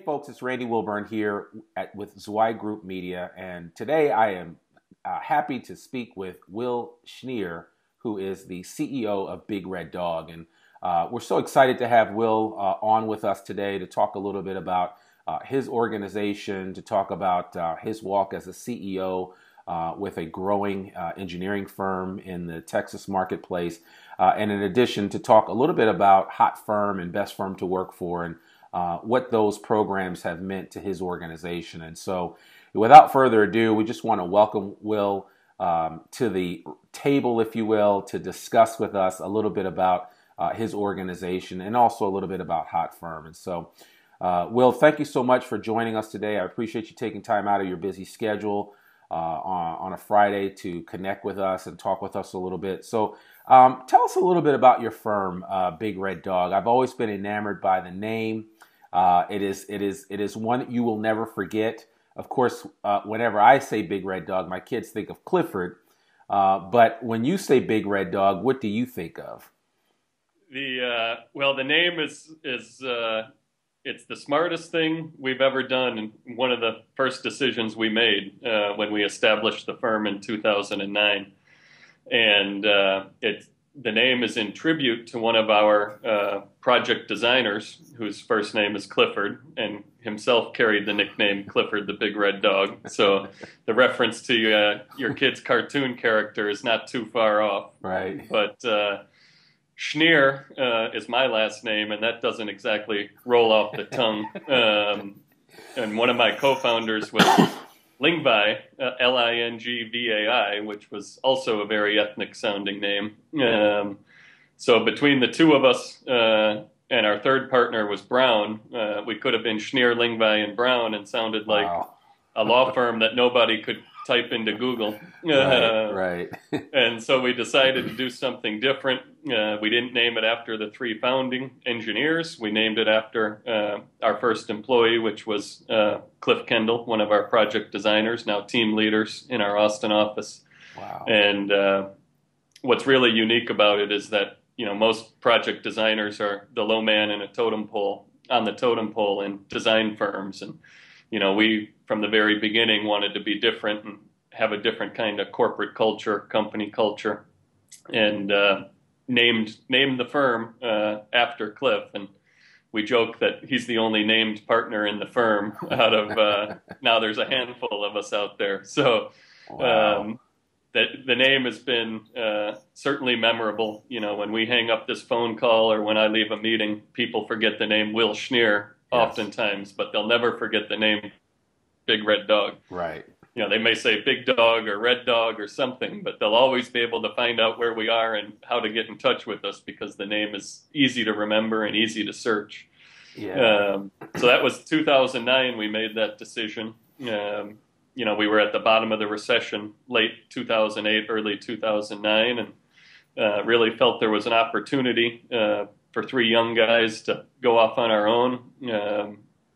folks, it's Randy Wilburn here with Zweig Group Media, and today I am happy to speak with Will Schnier, who is the CEO of Big Red Dog. And we're so excited to have Will on with us today to talk a little bit about his organization, to talk about his walk as a CEO with a growing engineering firm in the Texas marketplace, and in addition to talk a little bit about Hot Firm and Best Firm to Work For, and what those programs have meant to his organization. And so without further ado, we just want to welcome Will to the table, if you will, to discuss with us a little bit about his organization and also a little bit about Hot Firm. And so, Will, thank you so much for joining us today. I appreciate you taking time out of your busy schedule on a Friday to connect with us and talk with us a little bit. So tell us a little bit about your firm, Big Red Dog. I've always been enamored by the name. It is one that you will never forget. Of course, whenever I say Big Red Dog, my kids think of Clifford. But when you say Big Red Dog, what do you think of? Well, the name is it's the smartest thing we've ever done, and one of the first decisions we made when we established the firm in 2009. And the name is in tribute to one of our project designers, whose first name is Clifford, and himself carried the nickname Clifford the Big Red Dog. So the reference to your kid's cartoon character is not too far off. Right. But Schnier is my last name, and that doesn't exactly roll off the tongue. And one of my co-founders was Lingvai, Lingvai, which was also a very ethnic-sounding name. So between the two of us and our third partner was Brown, we could have been Schnier, Lingvai, and Brown, and sounded like a law firm that nobody could type into Google. Right. And so we decided to do something different. We didn't name it after the three founding engineers. We named it after our first employee, which was Cliff Kendall, one of our project designers, now team leaders in our Austin office. Wow. And what's really unique about it is that, most project designers are the low man in a totem pole, on the totem pole in design firms. And, we, from the very beginning, wanted to be different and have a different kind of corporate culture, company culture, and named the firm after Cliff. And we joke that he's the only named partner in the firm out of, now there's a handful of us out there. So Wow. the name has been certainly memorable. When we hang up this phone call or when I leave a meeting, people forget the name Will Schnier oftentimes, but they'll never forget the name Big Red Dog. Right. They may say Big Dog or Red Dog or something, but they'll always be able to find out where we are and how to get in touch with us because the name is easy to remember and easy to search. Yeah. So that was 2009 we made that decision. We were at the bottom of the recession, late 2008, early 2009, and really felt there was an opportunity for three young guys to go off on our own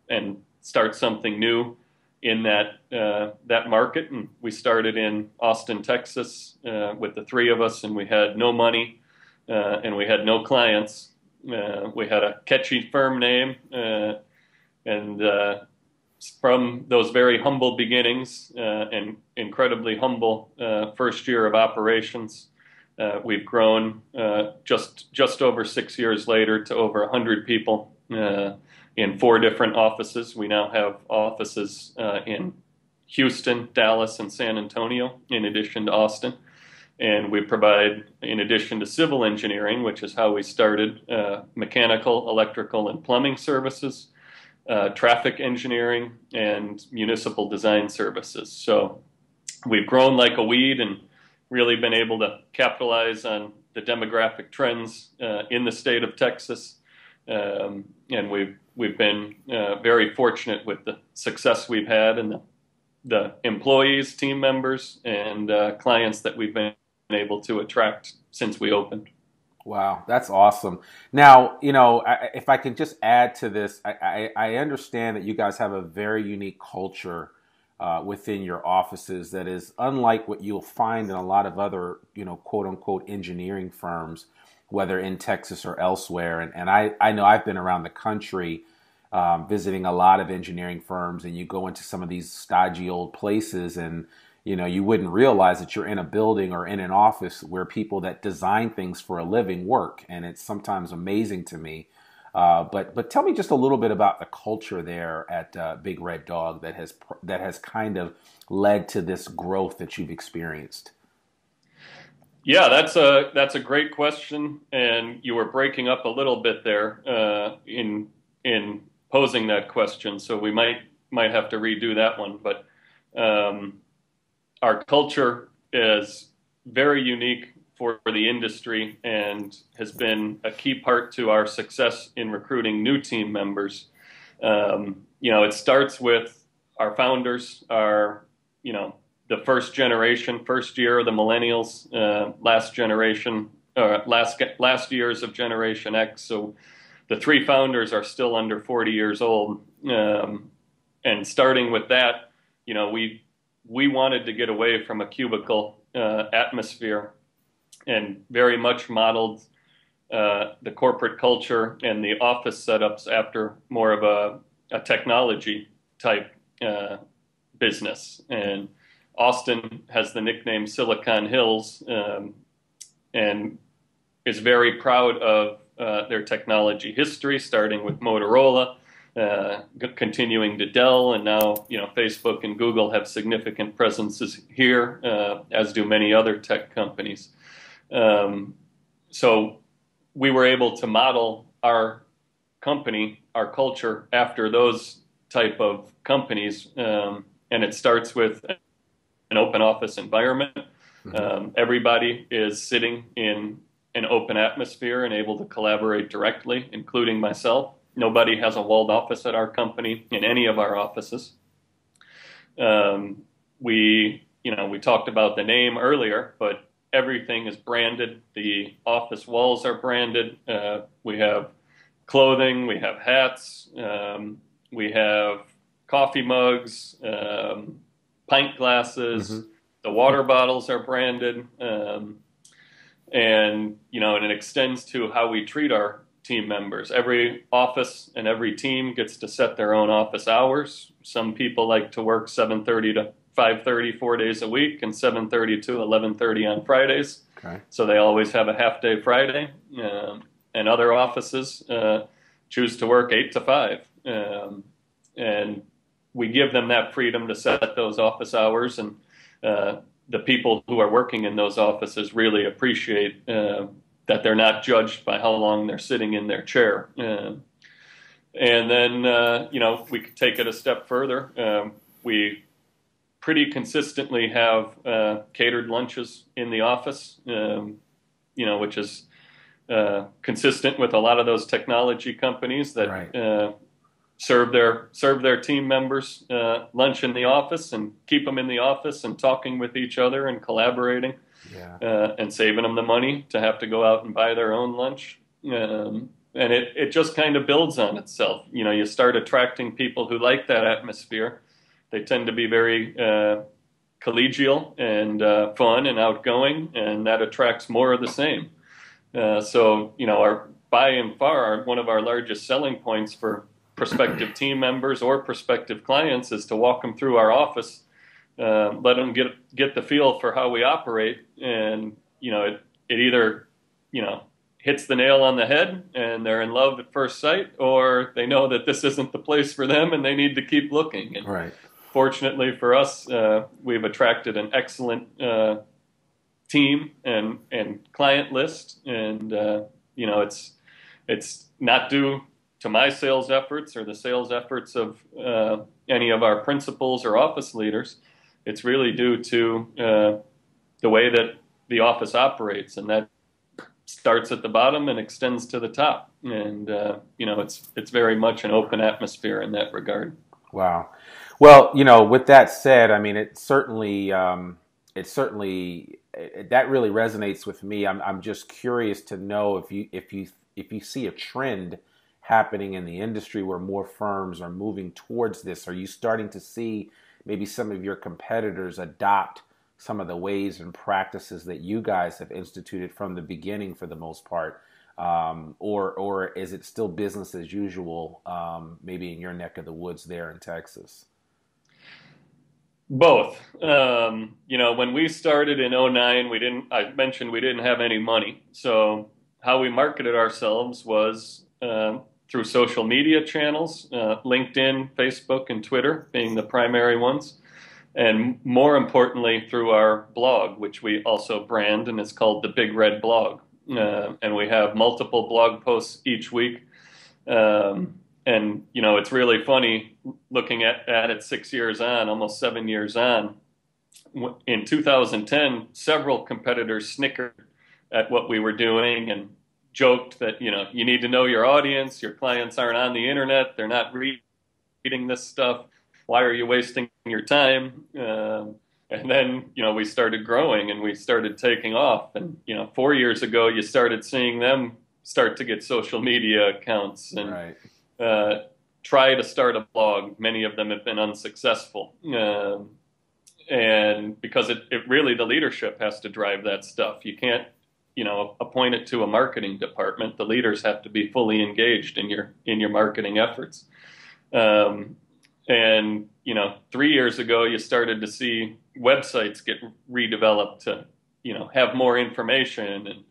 and start something new in that market. And we started in Austin, Texas, with the three of us, and we had no money and we had no clients. We had a catchy firm name, and from those very humble beginnings and incredibly humble first year of operations, we've grown just over 6 years later to over 100 people in 4 different offices. We now have offices in Houston, Dallas, and San Antonio, in addition to Austin. And we provide, in addition to civil engineering, which is how we started, mechanical, electrical, and plumbing services, traffic engineering, and municipal design services. So we've grown like a weed and really been able to capitalize on the demographic trends in the state of Texas. And we've been very fortunate with the success we've had and the employees, team members, and clients that we've been able to attract since we opened. Wow, that's awesome. Now, if I can just add to this, I understand that you guys have a very unique culture within your offices that is unlike what you'll find in a lot of other, quote unquote engineering firms, whether in Texas or elsewhere. And I know I've been around the country visiting a lot of engineering firms, and you go into some of these stodgy old places, and you wouldn't realize that you're in a building or in an office where people that design things for a living work, and it's sometimes amazing to me. But tell me just a little bit about the culture there at Big Red Dog that has kind of led to this growth that you've experienced. Yeah, that's a great question, and you were breaking up a little bit there in posing that question, so we might have to redo that one. But our culture is very unique for the industry and has been a key part to our success in recruiting new team members. It starts with our founders, the first year of the millennials, last years of Generation X. So the three founders are still under 40 years old. And starting with that, we wanted to get away from a cubicle atmosphere and very much modeled the corporate culture and the office setups after more of a technology type business. And Austin has the nickname Silicon Hills, and is very proud of their technology history, starting with Motorola, continuing to Dell, and now Facebook and Google have significant presences here, as do many other tech companies. So we were able to model our company, our culture, after those type of companies, and it starts with an open office environment. Everybody is sitting in an open atmosphere and able to collaborate directly, including myself. Nobody has a walled office at our company in any of our offices. We talked about the name earlier, but everything is branded. The office walls are branded. We have clothing, we have hats, we have coffee mugs, pint glasses. The water bottles are branded, and it extends to how we treat our team members. Every office and every team gets to set their own office hours. Some people like to work 7:30 to 5:30 4 days a week, and 7:30 to 11:30 on Fridays. Okay. So they always have a half day Friday. And other offices choose to work 8 to 5, and we give them that freedom to set those office hours, and the people who are working in those offices really appreciate that they're not judged by how long they're sitting in their chair. And then, we could take it a step further. We pretty consistently have catered lunches in the office, which is consistent with a lot of those technology companies that Right. Serve their team members lunch in the office and keep them in the office and talking with each other and collaborating, and saving them the money to have to go out and buy their own lunch. And it just kind of builds on itself. You start attracting people who like that atmosphere. They tend to be very collegial and fun and outgoing, and that attracts more of the same. So by and far, one of our largest selling points for prospective team members or prospective clients is to walk them through our office, let them get the feel for how we operate, and it either hits the nail on the head and they're in love at first sight, or they know that this isn't the place for them and they need to keep looking. And Right. fortunately for us, we've attracted an excellent team and client list, and it's not due to my sales efforts or the sales efforts of any of our principals or office leaders. It's really due to the way that the office operates, and that starts at the bottom and extends to the top. And it's very much an open atmosphere in that regard. Wow. Well, with that said, I mean, it certainly that really resonates with me. I'm just curious to know if you see a trend happening in the industry where more firms are moving towards this. Are you starting to see maybe some of your competitors adopt some of the ways and practices that you guys have instituted from the beginning, for the most part, or is it still business as usual, maybe in your neck of the woods there in Texas? Both. When we started in '09, I mentioned we didn't have any money. So how we marketed ourselves was through social media channels, LinkedIn, Facebook, and Twitter being the primary ones. And more importantly, through our blog, which we also brand, and it's called the Big Red Blog. And we have multiple blog posts each week. And it's really funny looking at it 6 years on, almost 7 years on. In 2010, several competitors snickered at what we were doing and joked that, you need to know your audience. Your clients aren't on the internet. They're not reading this stuff. Why are you wasting your time? And then, we started growing and we started taking off. And, 4 years ago, you started seeing them start to get social media accounts and Right. Try to start a blog. Many of them have been unsuccessful. And because it really, the leadership has to drive that stuff. You can't, appoint it to a marketing department. The leaders have to be fully engaged in your marketing efforts. And, 3 years ago, you started to see websites get redeveloped to, have more information and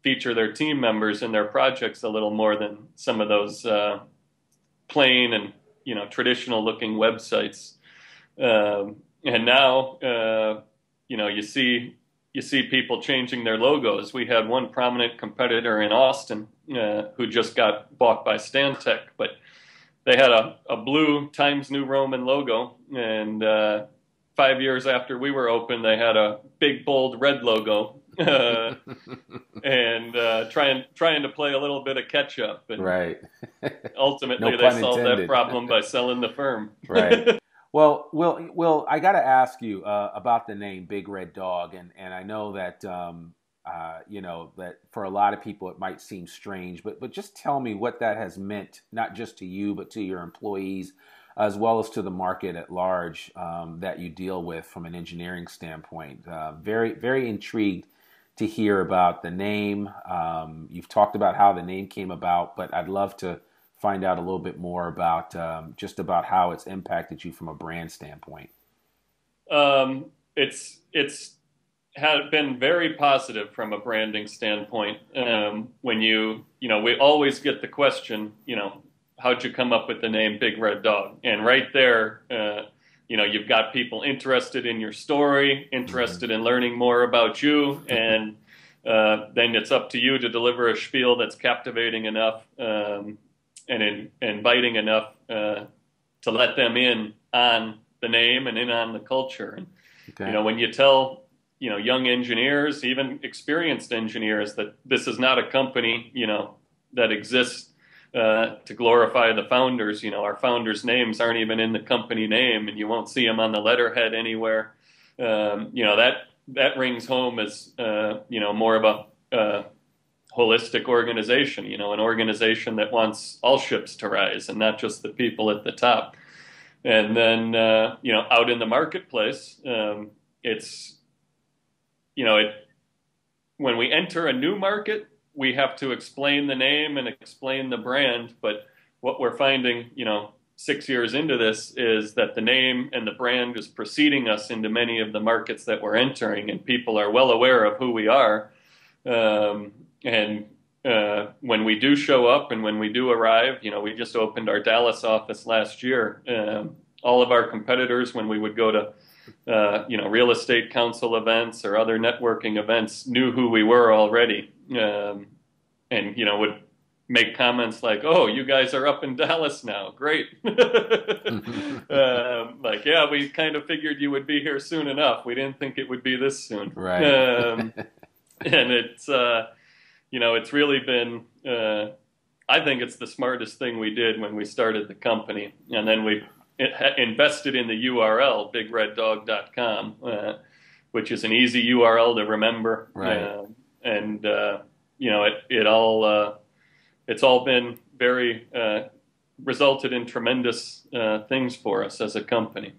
feature their team members and their projects a little more than some of those plain and traditional looking websites. And now you see people changing their logos. We had one prominent competitor in Austin who just got bought by Stantec, but they had a blue Times New Roman logo, and 5 years after we were open, they had a big bold red logo. And trying to play a little bit of catch up, and Right. ultimately No they pun solved that intended. problem by selling the firm. Right. Well, Will, I got to ask you about the name Big Red Dog, and I know that that for a lot of people it might seem strange, but just tell me what that has meant, not just to you, but to your employees, as well as to the market at large that you deal with from an engineering standpoint. Very, very intrigued to hear about the name. You've talked about how the name came about, but I'd love to find out a little bit more about just about how it's impacted you from a brand standpoint. It's had been very positive from a branding standpoint. When we always get the question, how'd you come up with the name Big Red Dog? And right there, you've got people interested in your story, interested in learning more about you, and then it's up to you to deliver a spiel that's captivating enough and inviting enough to let them in on the name and in on the culture. And Okay. when you tell young engineers, even experienced engineers, that this is not a company that exists to glorify the founders. Our founders' names aren't even in the company name, and you won't see them on the letterhead anywhere. That rings home as more of a holistic organization. An organization that wants all ships to rise and not just the people at the top. And then out in the marketplace, it's when we enter a new market, we have to explain the name and explain the brand. But what we're finding, 6 years into this, is that the name and the brand is preceding us into many of the markets that we're entering, and people are well aware of who we are. And when we do show up and when we do arrive, we just opened our Dallas office last year. All of our competitors, when we would go to real estate council events or other networking events, knew who we were already, and would make comments like, "Oh, you guys are up in Dallas now, great!" Like, yeah, we kind of figured you would be here soon enough. We didn't think it would be this soon. Right. And it's really been. I think it's the smartest thing we did when we started the company, and then we invested in the URL, bigreddog.com, which is an easy URL to remember. Right. It's all been very resulted in tremendous things for us as a company.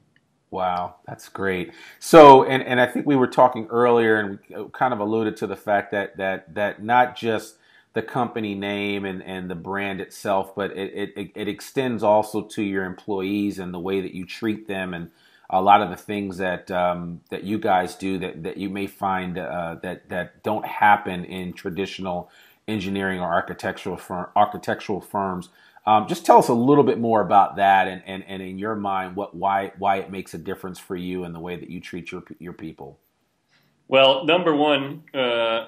Wow, that's great. So, and I think we were talking earlier, and we kind of alluded to the fact that not just the company name and the brand itself, but it extends also to your employees and the way that you treat them, and a lot of the things that that you guys do that you may find that don't happen in traditional engineering or architectural firms. Just tell us a little bit more about that, and in your mind, why it makes a difference for you and the way that you treat your people. Well, the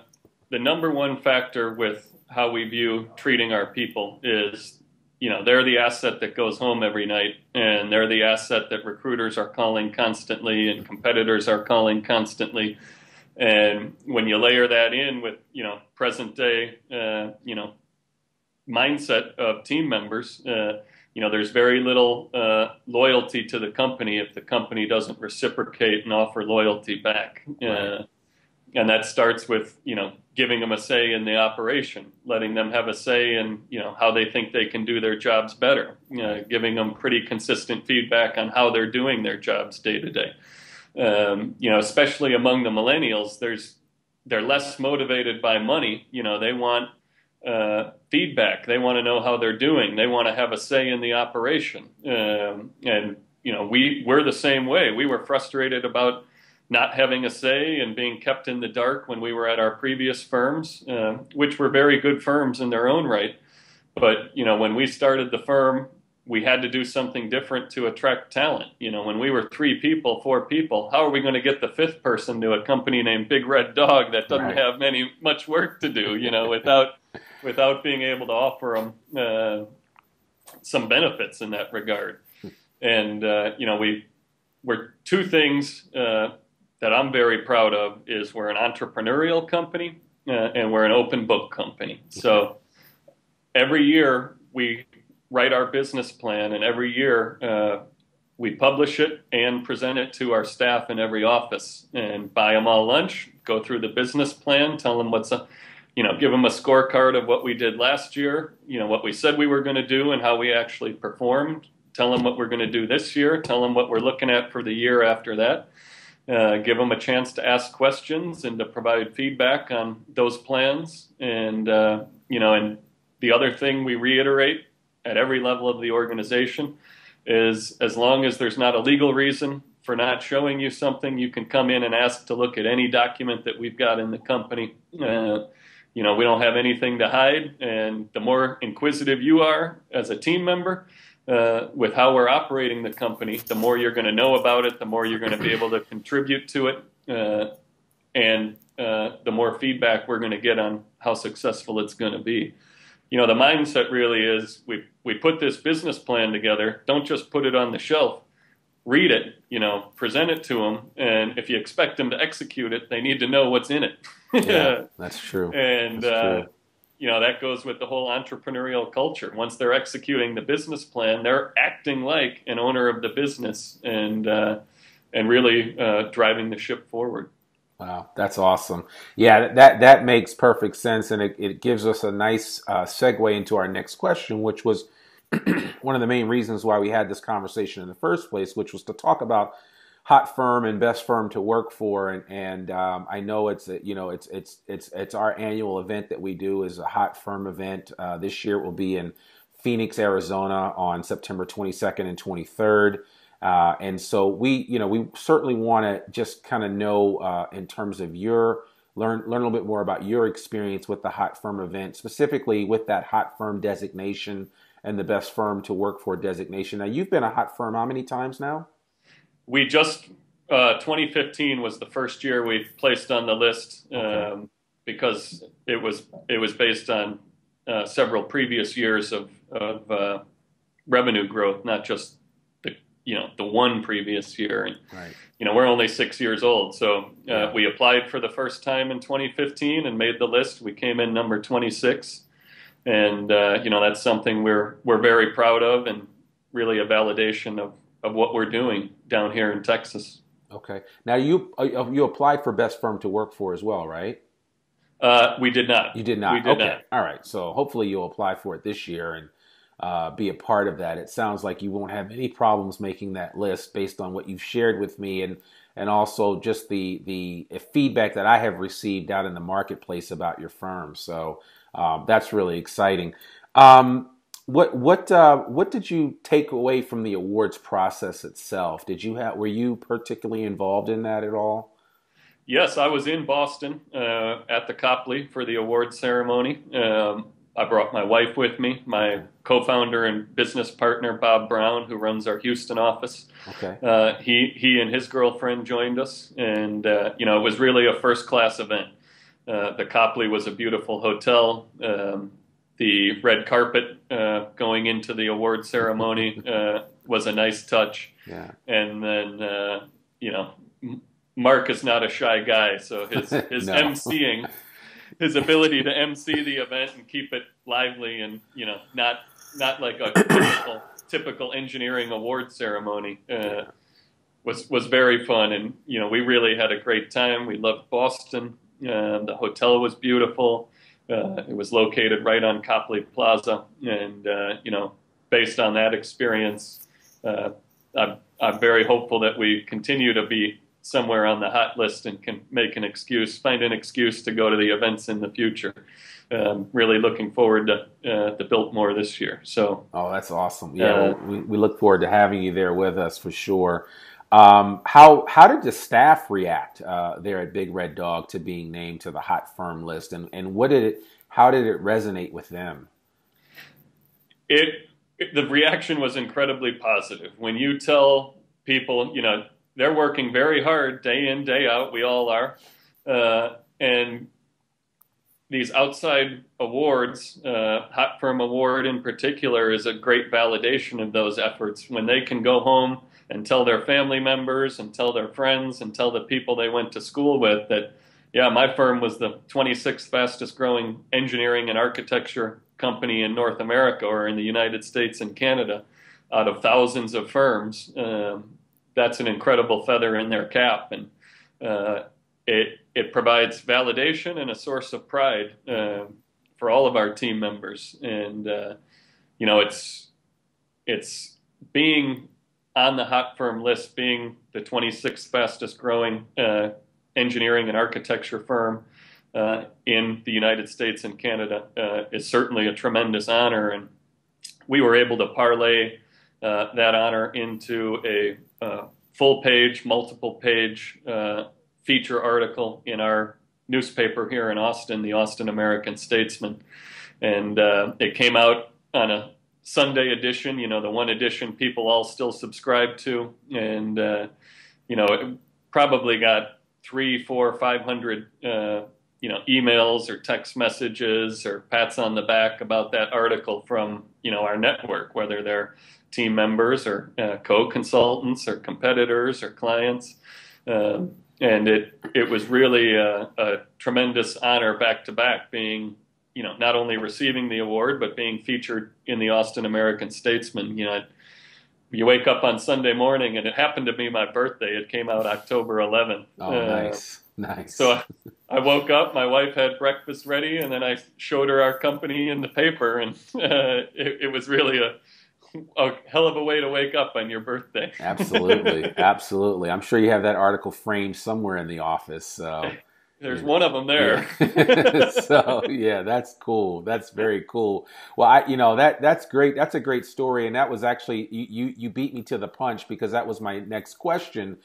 number one factor with how we view treating our people is, they're the asset that goes home every night, and they're the asset that recruiters are calling constantly and competitors are calling constantly. And when you layer that in with, present day, mindset of team members, there's very little loyalty to the company if the company doesn't reciprocate and offer loyalty back. Right. And that starts with, giving them a say in the operation, letting them have a say in, how they think they can do their jobs better, giving them pretty consistent feedback on how they're doing their jobs day to day. Especially among the millennials, they're less motivated by money. They want feedback. They want to know how they're doing. They want to have a say in the operation. And we're the same way. We were frustrated about not having a say and being kept in the dark when we were at our previous firms, which were very good firms in their own right. But, when we started the firm, we had to do something different to attract talent. When we were 4 people, how are we going to get the 5th person to a company named Big Red Dog that doesn't have much work to do, without being able to offer them some benefits in that regard. And, we're 2 things that I'm very proud of is we're an entrepreneurial company and we're an open book company. So every year we write our business plan, and every year we publish it and present it to our staff in every office and buy them all lunch, go through the business plan, tell them give them a scorecard of what we did last year, what we said we were going to do and how we actually performed, tell them what we're going to do this year, tell them what we're looking at for the year after that. Give them a chance to ask questions and to provide feedback on those plans. And, and the other thing we reiterate at every level of the organization is as long as there's not a legal reason for not showing you something, you can come in and ask to look at any document that we've got in the company. We don't have anything to hide. And the more inquisitive you are as a team member, with how we're operating the company, the more you're going to know about it, the more you're going to be able to contribute to it, and the more feedback we're going to get on how successful it's going to be. The mindset really is we put this business plan together. Don't just put it on the shelf. Read it, present it to them, and if you expect them to execute it, they need to know what's in it. Yeah, that's true. And that's true. That goes with the whole entrepreneurial culture. Once they're executing the business plan, they're acting like an owner of the business and really driving the ship forward. Wow, that's awesome. Yeah, that makes perfect sense, and it gives us a nice segue into our next question, which was one of the main reasons why we had this conversation in the first place, which was to talk about hot firm and best firm to work for, and I know it's our annual event that we do is a hot firm event. This year it will be in Phoenix, Arizona, on September 22nd and 23rd, and so we certainly want to just kind of know in terms of learn a little bit more about your experience with the hot firm event, specifically with that hot firm designation and the best firm to work for designation. Now, you've been a hot firm how many times now? We just 2015 was the first year we placed on the list because it was based on several previous years of revenue growth, not just the one previous year. And, right. We're only 6 years old, so we applied for the first time in 2015 and made the list. We came in number 26, and that's something we're very proud of, and really a validation of what we're doing down here in Texas. Okay. Now you applied for best firm to work for as well, right? We did not. You did not. We did not. All right. So hopefully you'll apply for it this year, and be a part of that. It sounds like you won't have any problems making that list based on what you've shared with me, and also just the feedback that I have received out in the marketplace about your firm. So that's really exciting. What did you take away from the awards process itself? Were you particularly involved in that at all? Yes, I was in Boston at the Copley for the award ceremony. I brought my wife with me, my co-founder and business partner, Bob Brown, who runs our Houston office. Okay. He and his girlfriend joined us, and it was really a first-class event. The Copley was a beautiful hotel. The red carpet going into the award ceremony was a nice touch. Yeah. And then, Mark is not a shy guy, so his No. emceeing, his ability to MC the event and keep it lively and not like a typical engineering award ceremony was very fun. And we really had a great time. We loved Boston. The hotel was beautiful. It was located right on Copley Plaza, and based on that experience, I'm very hopeful that we continue to be somewhere on the hot list and can find an excuse to go to the events in the future. Really looking forward to Biltmore this year. So, oh, that's awesome. Yeah, we look forward to having you there with us for sure. How did the staff react there at Big Red Dog to being named to the hot firm list, and how did it resonate with them? The reaction was incredibly positive. When you tell people, they're working very hard day in, day out. We all are. And these outside awards, Hot Firm Award in particular, is a great validation of those efforts. When they can go home and tell their family members and tell their friends and tell the people they went to school with that, yeah, my firm was the 26th fastest growing engineering and architecture company in North America or in the United States and Canada out of thousands of firms. That's an incredible feather in their cap, and it provides validation and a source of pride for all of our team members. And it's being on the hot firm list, being the 26th fastest growing engineering and architecture firm in the United States and Canada is certainly a tremendous honor, and we were able to parlay that honor into a full-page, multiple-page feature article in our newspaper here in Austin, the Austin American-Statesman. And it came out on a Sunday edition, the one edition people all still subscribe to. And, it probably got 300, 400, 500, emails or text messages or pats on the back about that article from, our network, whether they're team members or co-consultants or competitors or clients. And it was really a tremendous honor back to back being, not only receiving the award, but being featured in the Austin American-Statesman. You wake up on Sunday morning, and it happened to be my birthday. It came out October 11th. Oh, nice. So I woke up, my wife had breakfast ready, and then I showed her our company in the paper, and it was really a hell of a way to wake up on your birthday. Absolutely. Absolutely. I'm sure you have that article framed somewhere in the office. So there's one of them there. Yeah. So yeah, that's cool. That's very cool. Well, that's great. That's a great story. And that was actually, you beat me to the punch, because that was my next question,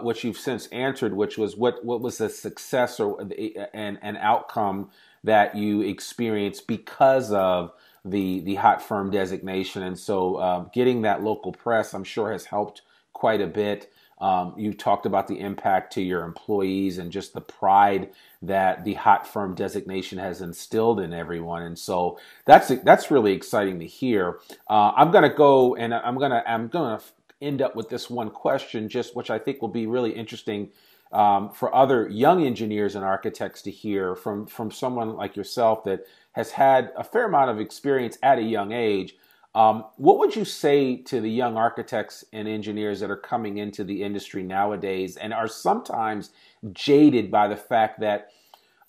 which you've since answered, which was what was the success or an outcome that you experienced because of the hot firm designation. And so getting that local press, I'm sure, has helped quite a bit. You talked about the impact to your employees and just the pride that the hot firm designation has instilled in everyone. And so that's really exciting to hear. I'm going to go and I'm going to end up with this one question, just which I think will be really interesting for other young engineers and architects to hear from someone like yourself that has had a fair amount of experience at a young age. What would you say to the young architects and engineers that are coming into the industry nowadays and are sometimes jaded by the fact that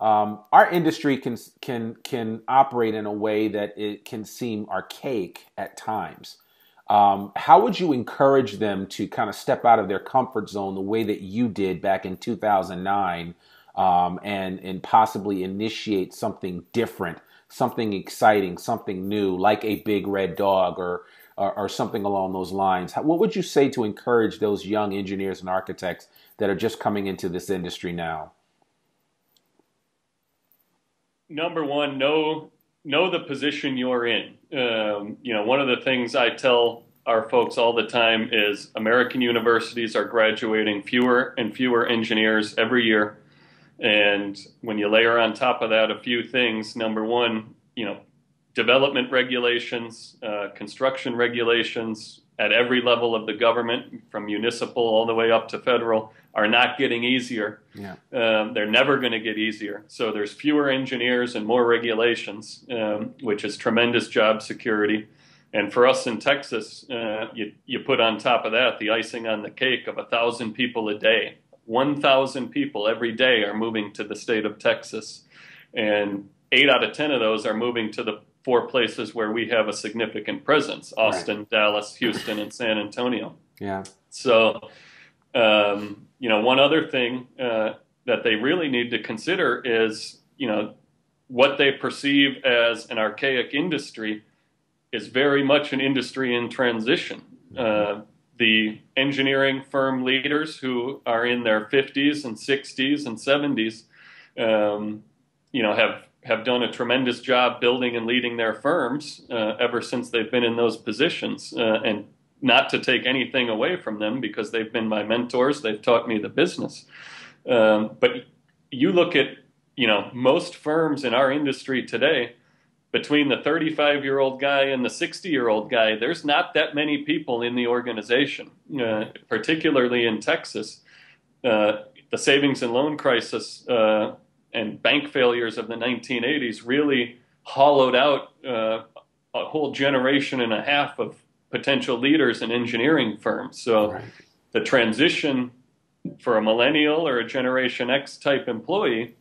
our industry can operate in a way that it can seem archaic at times. How would you encourage them to kind of step out of their comfort zone the way that you did back in 2009, and possibly initiate something different, something exciting, something new, like a Big Red Dog or something along those lines? What would you say to encourage those young engineers and architects that are just coming into this industry now? Number one, know the position you're in. One of the things I tell our folks all the time is American universities are graduating fewer and fewer engineers every year. And when you layer on top of that a few things, number one, development regulations, construction regulations at every level of the government, from municipal all the way up to federal, are not getting easier. Yeah. They're never going to get easier. So there's fewer engineers and more regulations, which is tremendous job security. And for us in Texas, you put on top of that the icing on the cake of 1,000 people a day. 1,000 people every day are moving to the state of Texas. And 8 out of 10 of those are moving to the 4 places where we have a significant presence: Austin, right, Dallas, Houston, and San Antonio. Yeah. So, one other thing that they really need to consider is, what they perceive as an archaic industry is very much an industry in transition. The engineering firm leaders who are in their 50s and 60s and 70s, have done a tremendous job building and leading their firms ever since they've been in those positions. And not to take anything away from them, because they've been my mentors, they've taught me the business. But you look at, most firms in our industry today, between the 35-year-old guy and the 60-year-old guy, there's not that many people in the organization, particularly in Texas. The savings and loan crisis and bank failures of the 1980s really hollowed out a whole generation and a half of potential leaders in engineering firms. So right, the transition for a millennial or a Generation X type employee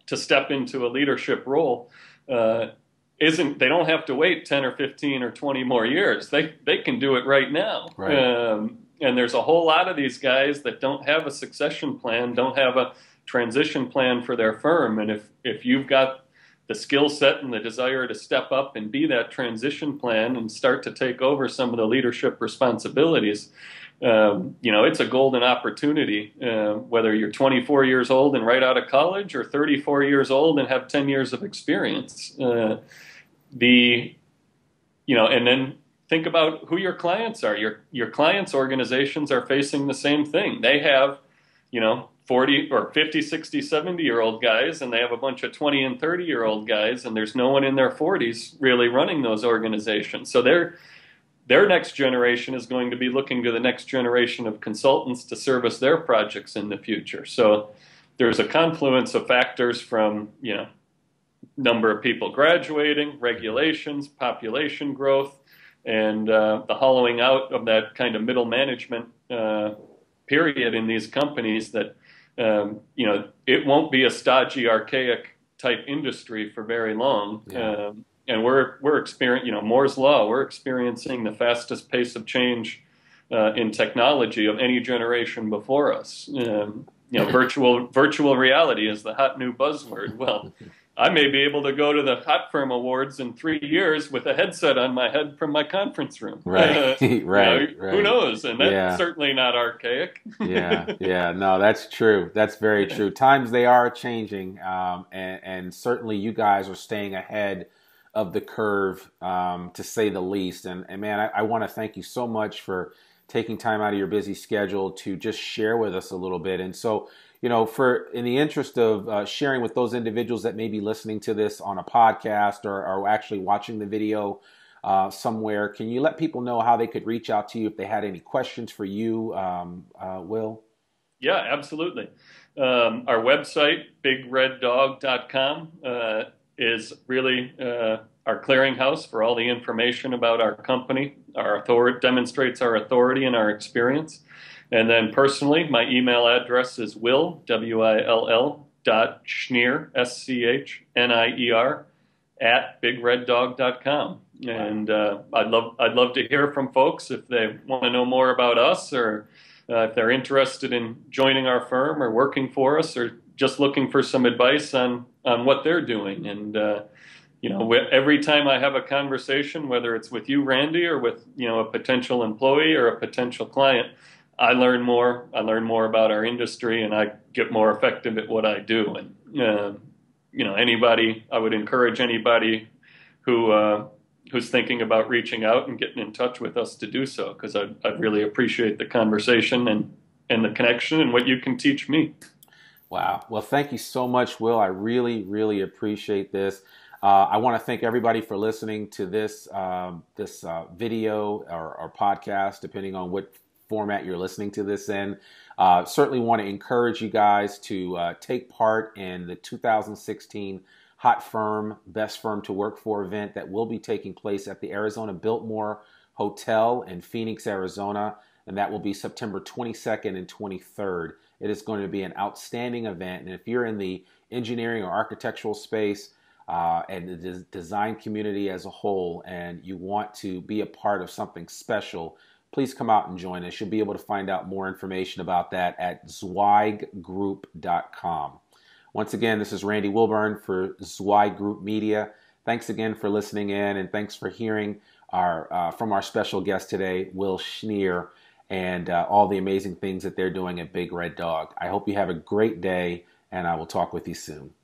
to step into a leadership role they don't have to wait 10 or 15 or 20 more years. They can do it right now. Right. And there's a whole lot of these guys that don't have a succession plan, don't have a transition plan for their firm. And if you've got the skill set and the desire to step up and be that transition plan and start to take over some of the leadership responsibilities, it's a golden opportunity, whether you're 24 years old and right out of college, or 34 years old and have 10 years of experience. And then think about who your clients are. Your clients' organizations are facing the same thing. They have, 40 or 50, 60, 70-year-old guys, and they have a bunch of 20 and 30-year-old guys, and there's no one in their 40s really running those organizations. So their next generation is going to be looking to the next generation of consultants to service their projects in the future. So there's a confluence of factors from, number of people graduating, regulations, population growth, and the hollowing out of that kind of middle management period in these companies that, it won't be a stodgy, archaic type industry for very long. Yeah. And we're experiencing, Moore's Law, we're experiencing the fastest pace of change in technology of any generation before us. Virtual reality is the hot new buzzword. Well, I may be able to go to the Hot Firm Awards in 3 years with a headset on my head from my conference room. Right, right. Who knows? And that's certainly not archaic. Yeah. No, that's true. That's very true. Times, they are changing, and certainly you guys are staying ahead of the curve, to say the least. And man, I want to thank you so much for taking time out of your busy schedule to just share with us a little bit. And so, in the interest of sharing with those individuals that may be listening to this on a podcast or actually watching the video somewhere, can you let people know how they could reach out to you if they had any questions for you, Will? Yeah, absolutely. Our website, bigreddog.com, is really our clearinghouse for all the information about our company. Our authority demonstrates our authority and our experience. And then personally, my email address is Will, Will, will.schnier, SCHNIER, at bigreddog.com. And I'd love to hear from folks if they want to know more about us, or if they're interested in joining our firm or working for us, or just looking for some advice on what they're doing. And every time I have a conversation, whether it's with you, Randy, or with a potential employee or a potential client, I learn more. I learn more about our industry, and I get more effective at what I do. And I would encourage anybody who's thinking about reaching out and getting in touch with us to do so, because I really appreciate the conversation and the connection and what you can teach me. Wow. Well, thank you so much, Will. I really, really appreciate this. I want to thank everybody for listening to this video or podcast, depending on what format you're listening to this in. Certainly want to encourage you guys to take part in the 2016 Hot Firm, Best Firm to Work For event that will be taking place at the Arizona Biltmore Hotel in Phoenix, Arizona, and that will be September 22nd and 23rd. It is going to be an outstanding event, and if you're in the engineering or architectural space and the design community as a whole, and you want to be a part of something special, please come out and join us. You'll be able to find out more information about that at zweiggroup.com. Once again, this is Randy Wilburn for Zweig Group Media. Thanks again for listening in, and thanks for hearing from our special guest today, Will Schnier, and all the amazing things that they're doing at Big Red Dog. I hope you have a great day, and I will talk with you soon.